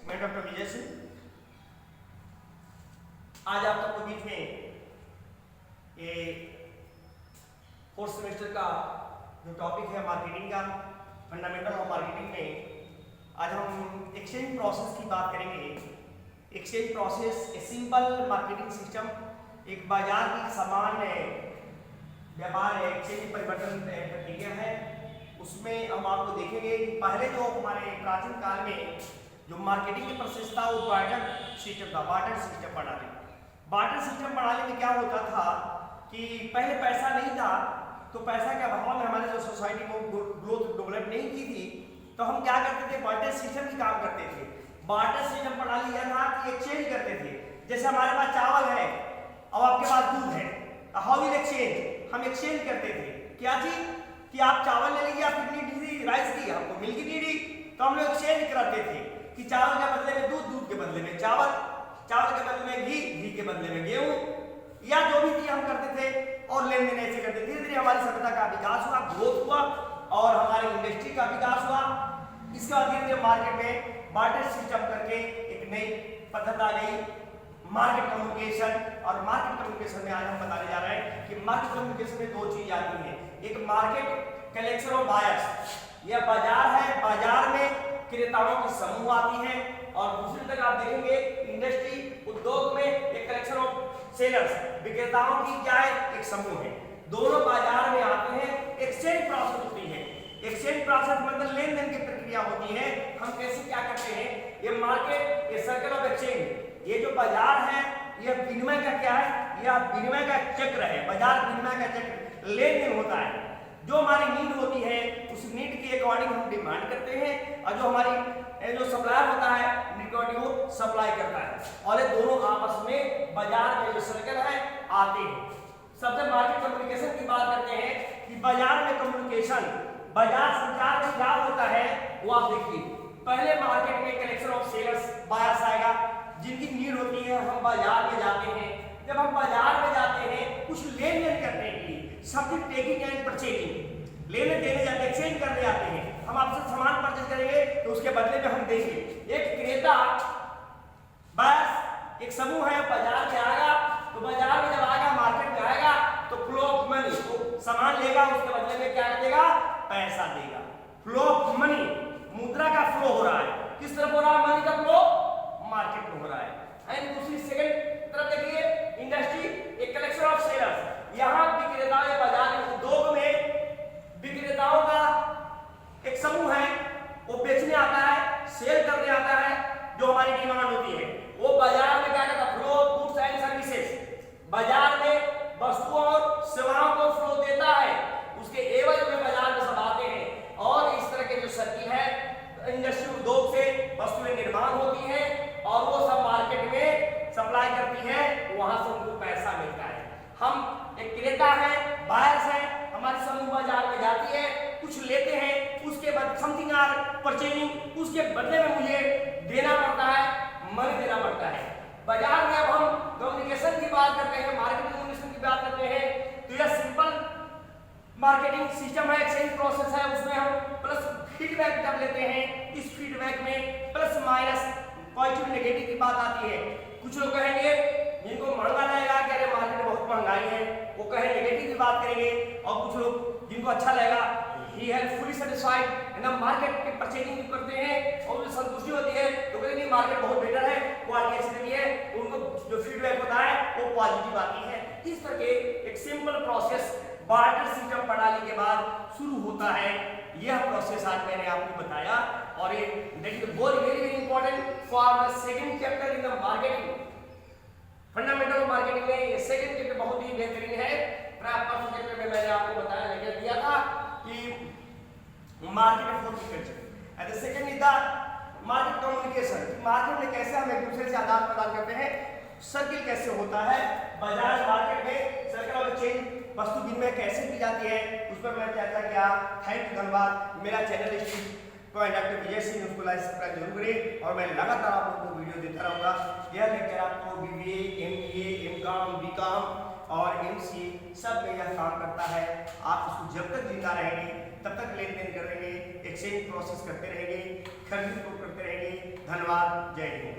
मैं डॉक्टर विजय सिंह आज आप सबके बीच में ये फोर्थ सेमेस्टर का जो टॉपिक है मार्केटिंग का फंडामेंटल ऑफ मार्केटिंग में आज हम एक्सचेंज प्रोसेस की बात करेंगे। Exchange process a simple marketing system, एक बाजार की सामान्य व्यापार है, एक्सचेंज परिवर्तन प्रक्रिया है। उसमें हम आपको देखेंगे कि पहले जो हमारे प्राचीन काल में जो मार्केटिंग की प्रोसेस था वो बार्टर सिस्टम था। बार्टर सिस्टम प्रणाली में क्या होता था कि पहले पैसा नहीं था, तो पैसा के अभाव में हमारे जो सोसाइटी को ग्रोथ डेवलप नहीं की थी, तो हम क्या करते थे, बार्टर सिस्टम की काम करते थे। बार्टर सिस्टम प्रणाली यह था कि एक्सचेंज करते थे। जैसे हमारे पास चावल है और आपके पास दूध है, हाउ विल एक्सचेंज, हम एक्सचेंज करते थे। क्या चीज कि आप चावल ले लीजिए, आप कितनी डी राइस दी, हमको मिल की डी, तो हम लोग एक्सचेंज कराते थे कि चावल के बदले में दूध, दूध के बदले में चावल, चावल के बदले में घी, घी के बदले में गेहूं, या जो भी चीज हम करते थे और लेन देन ऐसे करते। धीरे धीरे हमारी सभ्यता का विकास हुआ, ग्रोथ हुआ और हमारी इंडस्ट्री का विकास हुआ। इसके बाद धीरे धीरे मार्केट में बार्टर सिस्टम करके एक नई पद्धति आ गई, मार्केट कम्युनिकेशन। और मार्केट कम्युनिकेशन में आज हम बताने जा रहे हैं कि मार्केट कम्युनिकेशन में दो चीज आती हैं। एक मार्केट कलेक्शन ऑफ बायर्स, यह बाजार है, बाजार में क्रेताओं की समूह आती है। और दूसरी तरफ आप देखेंगे इंडस्ट्री उद्योग में एक कलेक्शन ऑफ सेलर्स, विक्रेताओं की क्या है, एक समूह है। दोनों बाजार में आते हैं, एक्सचेंज प्रोसेस होती है। एक्सचेंज प्रोसेस मतलब लेन देन की प्रक्रिया होती है। हम कैसे क्या करते हैं, ये मार्केट, ये सर्कल ऑफ एक्सचेंज, ये जो बाजार है यह विनिमय का क्या है, यह विनिमय का चक्र है। बाजार विनिमय का चक्र, लेन देन होता है। जो हमारी नीड होती है उस नीड के अकॉर्डिंग हम डिमांड करते हैं, और जो हमारी जो सप्लायर होता है वो सप्लाई करता है, और ये दोनों आपस में बाजार में जो सर्कल है आते हैं। सबसे मार्केट कम्युनिकेशन की बात करते हैं कि बाजार में कम्युनिकेशन, बाजार संचार में क्या होता है वो आप देखिए। पहले मार्केट में कलेक्शन ऑफ सेलर्स, बायर्स आएगा, जिनकी नीड होती है। हम बाजार में जाते हैं, जब हम बाजार में जाते हैं कुछ लेन देन करने के लिए, समथिंग टेकिंग एंड परचेजिंग, लेने देने जाते, एक्सचेंज करने जाते हैं। हम आपसे सामान परचेज करेंगे तो उसके बदले में हम देंगे। एक क्रेता बस एक समूह है, बाजार में आएगा, तो बाजार में जब आएगा, मार्केट में आएगा, तो फ्लो ऑफ मनी, तो सामान लेगा, उसके बदले में क्या देगा, पैसा देगा। फ्लो ऑफ मनी, मुद्रा का फ्लो हो रहा है, किस तरफ हो रहा है, मनी का फ्लो मार्केट में हो रहा है। एंड दूसरी सेकंड तरफ देखिए इंडस्ट्री, एक कलेक्शन ऑफ सेलर्स, यहां विक्रेता बाजार में उद्योग में विक्रेताओं का एक समूह है, वो बेचने आता है, सेल करने आता है। जो हमारी डिमांड होती है वो बाजार में क्या करता है, flow of goods and services, बाजार में वस्तुओं और सेवाओं को फ्लो देता है, उसके एवज में बाजार में सब आते हैं। और इस तरह के जो सर्किल है, इंडस्ट्री उद्योग से वस्तुएं निर्माण होती है और वो सब मार्केट में सप्लाई करती है, वहां से उनको पैसा मिलता है। हम एक क्रेता है, बायर्स है, हमारी समूह बाजार में जाती है, कुछ लेते हैं, उसके बाद समथिंग आर परचेजिंग, उसके बदले में मुझे देना पड़ता है, मनी देना पड़ता है। बाजार में अब हम कम्युनिकेशन की बात करते हैं, मार्केटिंग कम्युनिकेशन की बात करते हैं, तो यह सिंपल मार्केटिंग सिस्टम है, एक्सचेंज प्रोसेस है। उसमें हम प्लस फीडबैक जब लेते हैं, इस फीडबैक में प्लस माइनस पॉजिटिव नेगेटिव की बात आती है। कुछ लोग कहेंगे जिनको महंगा लगेगा कि अरे मार्केट में बहुत महंगाई है, वो कहे नेगेटिव की बात करेंगे। और कुछ लोग जिनको अच्छा लगेगा, ही है फुली सेटिस्फाइड एंड हम मार्केट के परचेजिंग करते हैं और उन्हें संतुष्टि होती है, तो कहते नहीं मार्केट बहुत बेटर है, क्वालिटी अच्छी नहीं है, उनको जो फीडबैक होता है वो पॉजिटिव आती है। इस तरह के एक सिंपल प्रोसेस बार्टर सिस्टम प्रणाली के बाद शुरू होता है। यह प्रोसेस आज मैंने आपको बताया, और ये that is very very important for the second chapter in the marketing, fundamental marketing में ये सेकंड चैप्टर बहुत ही बेहतरीन है। फर्स्ट चैप्टर में मैंने आपको बताया दिया था कि market fourth culture and the second is the market communication, market में कैसे हम एक दूसरे से आदान प्रदान करते हैं, सर्किल कैसे होता है, बाजार मार्केट में सर्कल ऑफ एक्सचेंज, वस्तु विनिमय कैसे की जाती है, उस पर मैंने चर्चा किया। थैंक यू, धन्यवाद। मेरा चैनल डॉक्टर विजय सिंह, उसको लाइक सब्सक्राइब जरूर करें, और मैं लगातार आप लोगों को वीडियो देता रहूँगा। यह लेक्चर आपको BBA, MBA, MCOM, BCOM और MC सब में यह काम करता है। आप इसको जब तक जिंदा रहेंगे तब तक लेन देन करेंगे, एक्सचेंज प्रोसेस करते रहेंगे, खरीद फरोख्त करते रहेंगे। धन्यवाद, जय हिंद।